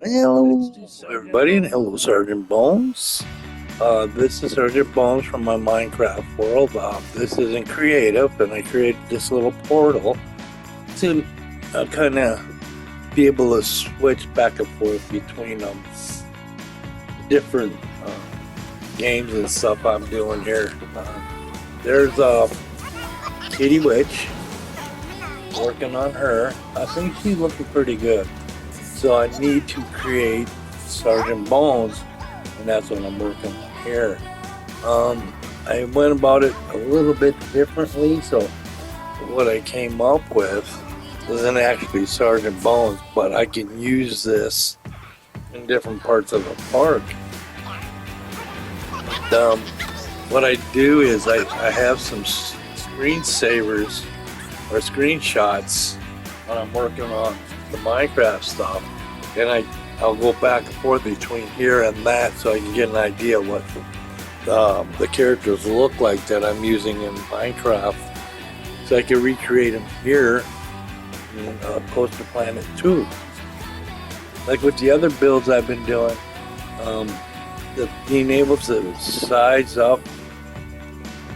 Hello, everybody, and hello, Sergeant Bones. This is Sergeant Bones from my Minecraft world. This isn't creative, and I created this little portal to kind of be able to switch back and forth between different games and stuff I'm doing here. There's Kitty Witch, working on her. I think she's looking pretty good. So I need to create Sergeant Bones, and that's what I'm working on here. I went about it a little bit differently, so what I came up with isn't actually Sergeant Bones, but I can use this in different parts of the park. And, what I do is I have some screensavers or screenshots when I'm working on the Minecraft stuff, and I'll go back and forth between here and that so I can get an idea what the characters look like that I'm using in Minecraft, so I can recreate them here in Coaster Planet 2. Like with the other builds I've been doing, being able to size up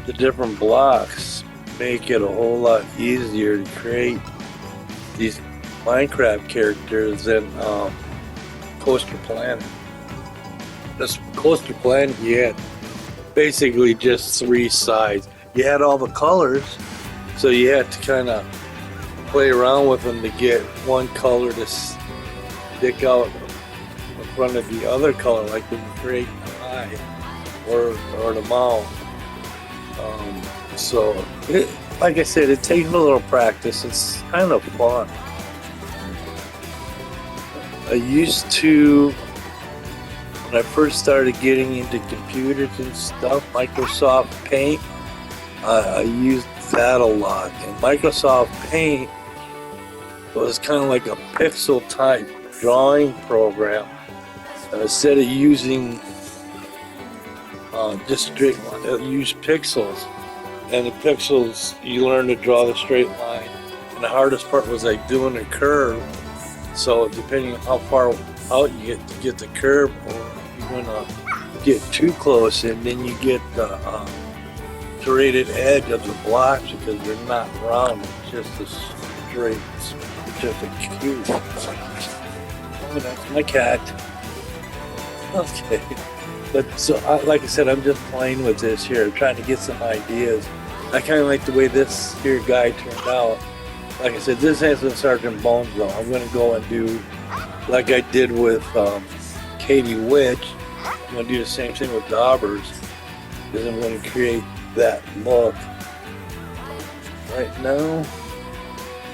the different blocks make it a whole lot easier to create these Minecraft characters than Coaster Planet. This Coaster Planet, you had basically just three sides. You had all the colors, so you had to kind of play around with them to get one color to stick out in front of the other color, like when you create an eye or the mouth. Like I said, it takes a little practice. It's kind of fun. I used to, when I first started getting into computers and stuff, Microsoft Paint, I used that a lot. And Microsoft Paint was kind of like a pixel type drawing program. Instead of using just straight line, I used pixels. And the pixels, you learn to draw the straight line. And the hardest part was like doing a curve. So depending on how far out you get the curve, or you want to get too close, and then you get the serrated edge of the blocks because they're not round. It's just a straight, it's just a cube. Oh, that's my cat. Okay. But so, like I said, I'm just playing with this here, trying to get some ideas. I kind of like the way this here guy turned out. Like I said, this hasn't Sergeant Bones though. I'm going to go and do, like I did with Katie Witch, I'm going to do the same thing with Dobbers, because I'm going to create that look. Right now,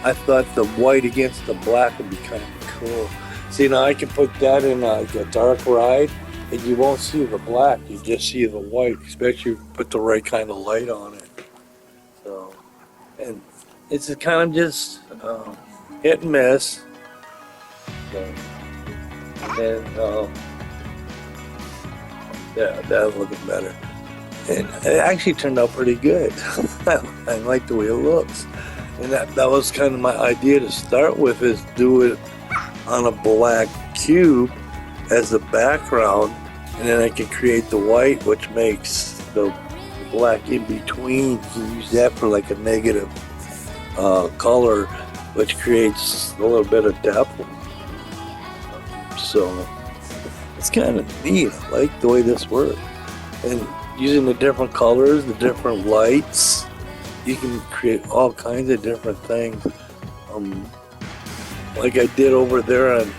I thought the white against the black would be kind of cool. See, now I can put that in like a dark ride, and you won't see the black, you just see the white, especially if you put the right kind of light on it. So, and it's kind of just hit and miss. So, and yeah, that's looking better. And it actually turned out pretty good. I like the way it looks. And that was kind of my idea to start with, is do it on a black cube as the background, and then I can create the white, which makes the black in between. You can use that for like a negative color, which creates a little bit of depth. So it's kind of neat. I like the way this works. And using the different colors, the different lights, you can create all kinds of different things. Like I did over there on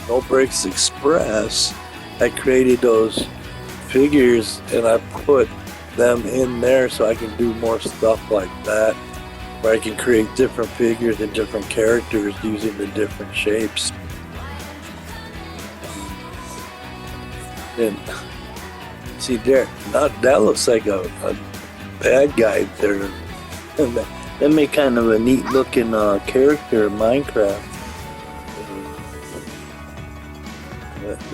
No Breaks Express, I created those figures and I put them in there so I can do more stuff like that, where I can create different figures and different characters using the different shapes. And see there, that looks like a bad guy there. And that made kind of a neat looking character in Minecraft.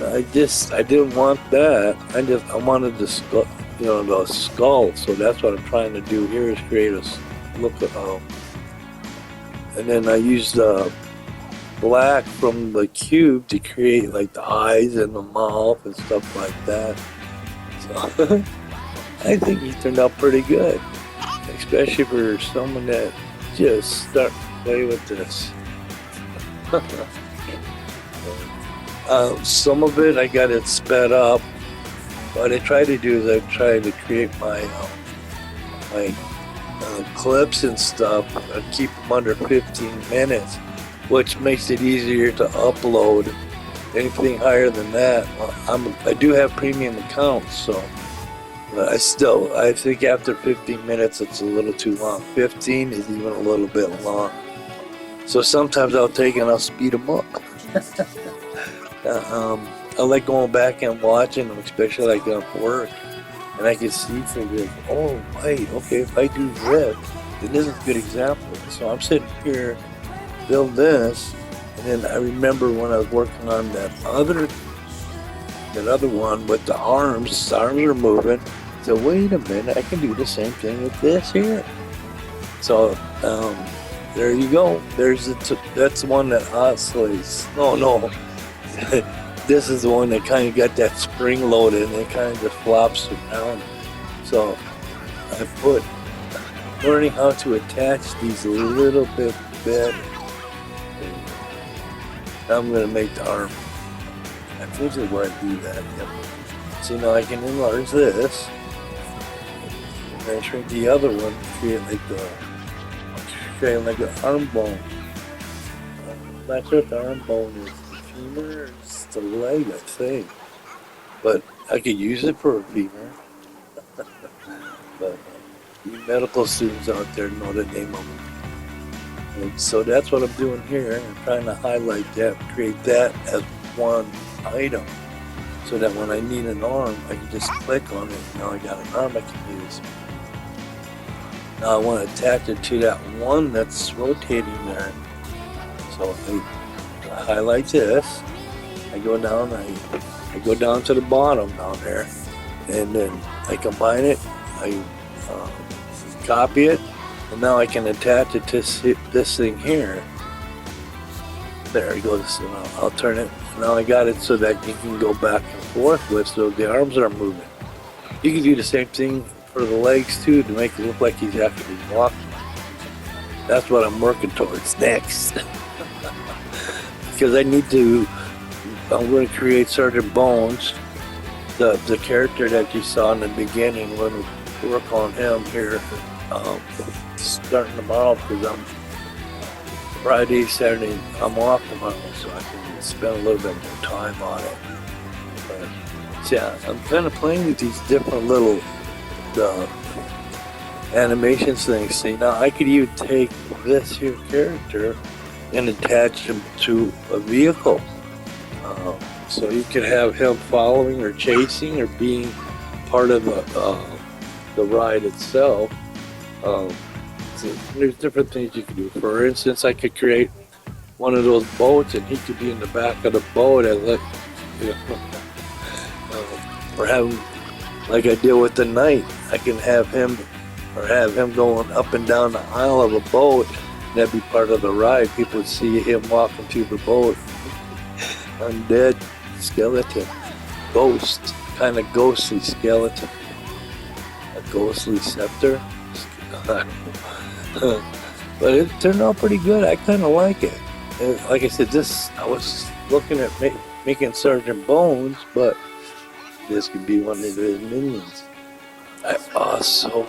I didn't want that. I wanted the skull, the skull. So that's what I'm trying to do here, is create a look at. And then I used black from the cube to create like the eyes and the mouth and stuff like that. So I think he turned out pretty good, especially for someone that just start to play with this. Some of it I got it sped up. What I try to do is I try to create my clips and stuff and keep them under 15 minutes, which makes it easier to upload. Anything higher than that, I do have premium accounts, so but I think after 15 minutes it's a little too long. 15 is even a little bit long. So sometimes I'll take and I'll speed them up. I like going back and watching them, especially like at work, and I can see things. Oh, wait, okay, if I do this, then this is a good example. So I'm sitting here, build this, and then I remember when I was working on that other one with the arms are moving. So wait a minute, I can do the same thing with this here. So there you go. That's the one that oscillates. No. This is the one that kind of got that spring loaded and it kind of just flops around. So I put learning how to attach these a little bit better. I'm going to make the arm. That's usually where I do that. Yep. So now I can enlarge this. And then shrink the other one to create like the arm bone. I'm not sure if the arm bone is the femur or it's the leg, I think. But I could use it for a femur. But you medical students out there know the name of them. And so that's what I'm doing here. I'm trying to highlight that, create that as one item, so that when I need an arm, I can just click on it. Now I got an arm I can use. Now I want to attach it to that one that's rotating there. So I highlight this. I go down. I go down to the bottom down there, and then I combine it. I copy it, and now I can attach it to this thing here. There it goes. So I'll turn it. Now I got it so that you can go back and forth with, so the arms are moving. You can do the same thing for the legs too, to make it look like he's actually walking. That's what I'm working towards next. Because I'm going to create Sergeant Bones, the character that you saw in the beginning when we work on him here, starting tomorrow, because I'm Friday, Saturday, I'm off tomorrow, so I can spend a little bit more time on it. But yeah, I'm kind of playing with these different little animations things. See, now I could even take this here character and attach him to a vehicle. So you could have him following or chasing or being part of the ride itself. So there's different things you can do. For instance, I could create one of those boats and he could be in the back of the boat and or have him, like I did with the knight. I can have him going up and down the aisle of a boat. That'd be part of the ride. People would see him walking through the boat. Undead skeleton, ghost, kind of ghostly skeleton, a ghostly scepter. But it turned out pretty good. I kind of like it. And like I said, I was looking at making Sergeant Bones, but this could be one of his minions. I also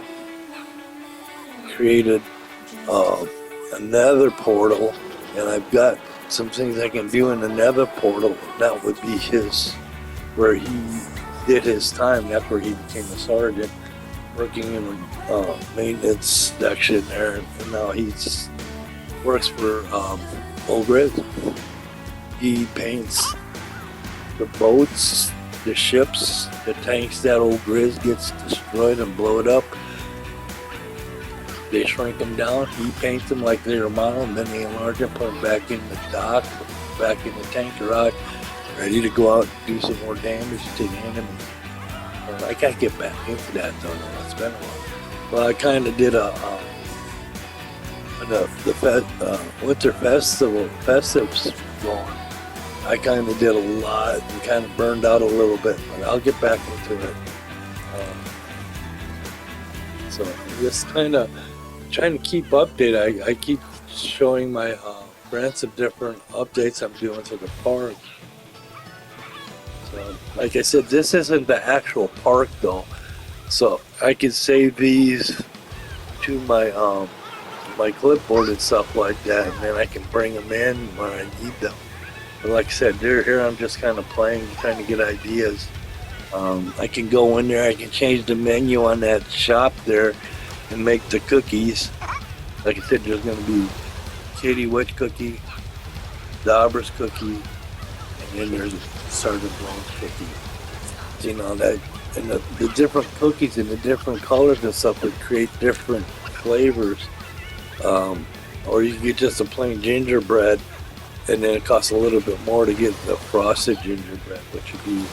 created another portal, and I've got some things I can do in the nether portal. That would be where he did his time. That's where he became a sergeant, working in the maintenance section there, and now he works for OelGrez. He paints the boats, the ships, the tanks that OelGrez gets destroyed and blown up. They shrink them down, he paints them like they're a model, and then they enlarge them, put them back in the dock, back in the tank garage, ready to go out and do some more damage to the enemy. I can't get back into that though, it's been a while. Well, I kind of did winter festives going, I kind of did a lot and kind of burned out a little bit, but I'll get back into it. So just kind of trying to keep updated. I keep showing my friends of different updates I'm doing to the park. So, like I said, this isn't the actual park though, so I can save these to my my clipboard and stuff like that, and then I can bring them in when I need them. But like I said, here I'm just kind of playing, trying to get ideas. I can go in there, I can change the menu on that shop there and make the cookies. Like I said, there's going to be Katie Witch cookie, Dobbers cookie, and then there's Sergeant Blonde cookie. You know, that, and the different cookies and the different colors and stuff would create different flavors. Or you can get just a plain gingerbread, and then it costs a little bit more to get the frosted gingerbread, which would be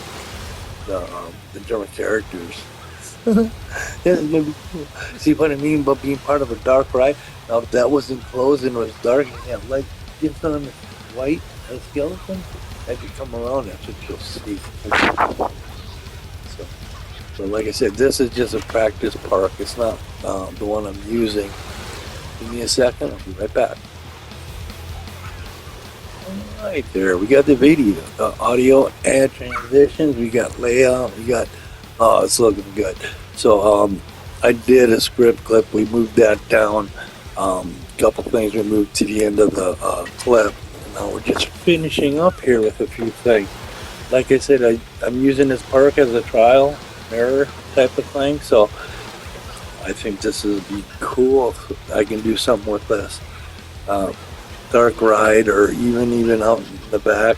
the different characters. That's gonna be cool. See what I mean about being part of a dark ride? Now, if that wasn't closed and it was dark and you have light gets on the white skeleton, as you come around, that's what you'll see. So like I said, this is just a practice park. It's not the one I'm using. Give me a second, I'll be right back. Alright there, we got the video, audio and transitions, we got layout, we got, it's looking good. So I did a script clip, we moved that down, couple things we moved to the end of the clip, and now we're just finishing up here with a few things. Like I said, I'm using this park as a trial error type of thing, so I think this would be cool if I can do something with this. Dark ride, or even out in the back.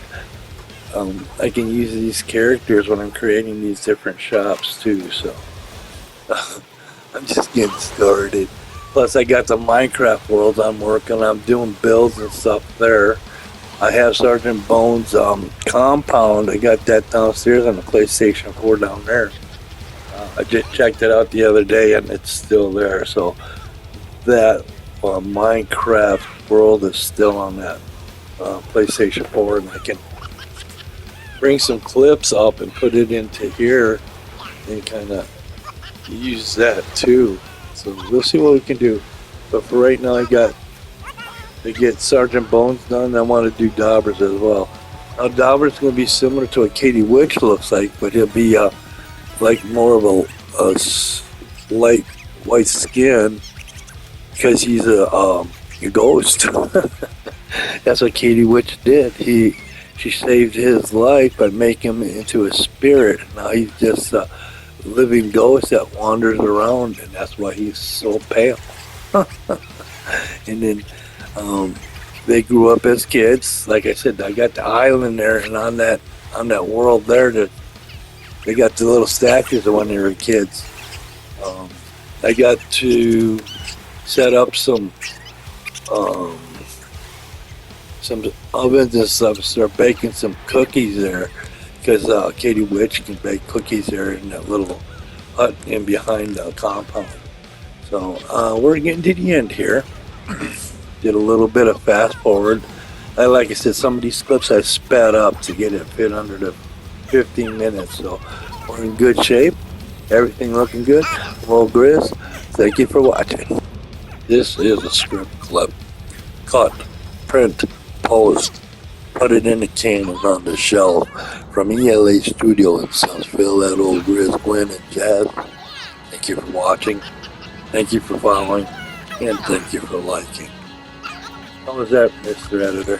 I can use these characters when I'm creating these different shops too, so I'm just getting started. Plus I got the Minecraft world I'm working on. I'm doing builds and stuff there. I have Sergeant Bones compound. I got that downstairs on the PlayStation 4 down there. I just checked it out the other day and it's still there, so that Minecraft world is still on that PlayStation 4, and I can bring some clips up and put it into here and kind of use that too. So we'll see what we can do. But for right now, I got to get Sergeant Bones done. I want to do Dobbers as well. Now Dobbers is going to be similar to what Katie Witch looks like, but he'll be like more of a light white skin, because he's a ghost. That's what Katie Witch did. She saved his life by making him into a spirit. Now he's just a living ghost that wanders around, and that's why he's so pale. And then they grew up as kids. Like I said, I got the island there, and on that world there, that they got the little statues of when they were kids. I got to set up some ovens and stuff, start baking some cookies there, because Katie Witch can bake cookies there in that little hut in behind the compound. So we're getting to the end here. Did a little bit of fast forward. Like I said, some of these clips I sped up to get it fit under the 15 minutes, so we're in good shape. Everything looking good. OelGrez, thank you for watching. This is a script clip. Cut, print, post, put it in the can and on the shelf from ELA Studio in Southville at OelGrez, Gwen and Jazz. Thank you for watching. Thank you for following. And thank you for liking. How was that, Mr. Editor?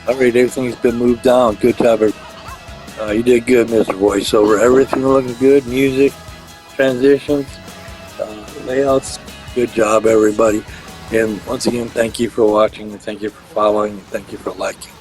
Alright, everything's been moved down. Good job. You did good, Mr. Voiceover. Everything looking good. Music, transitions, layouts. Good job, everybody. And once again, thank you for watching, and thank you for following, and thank you for liking.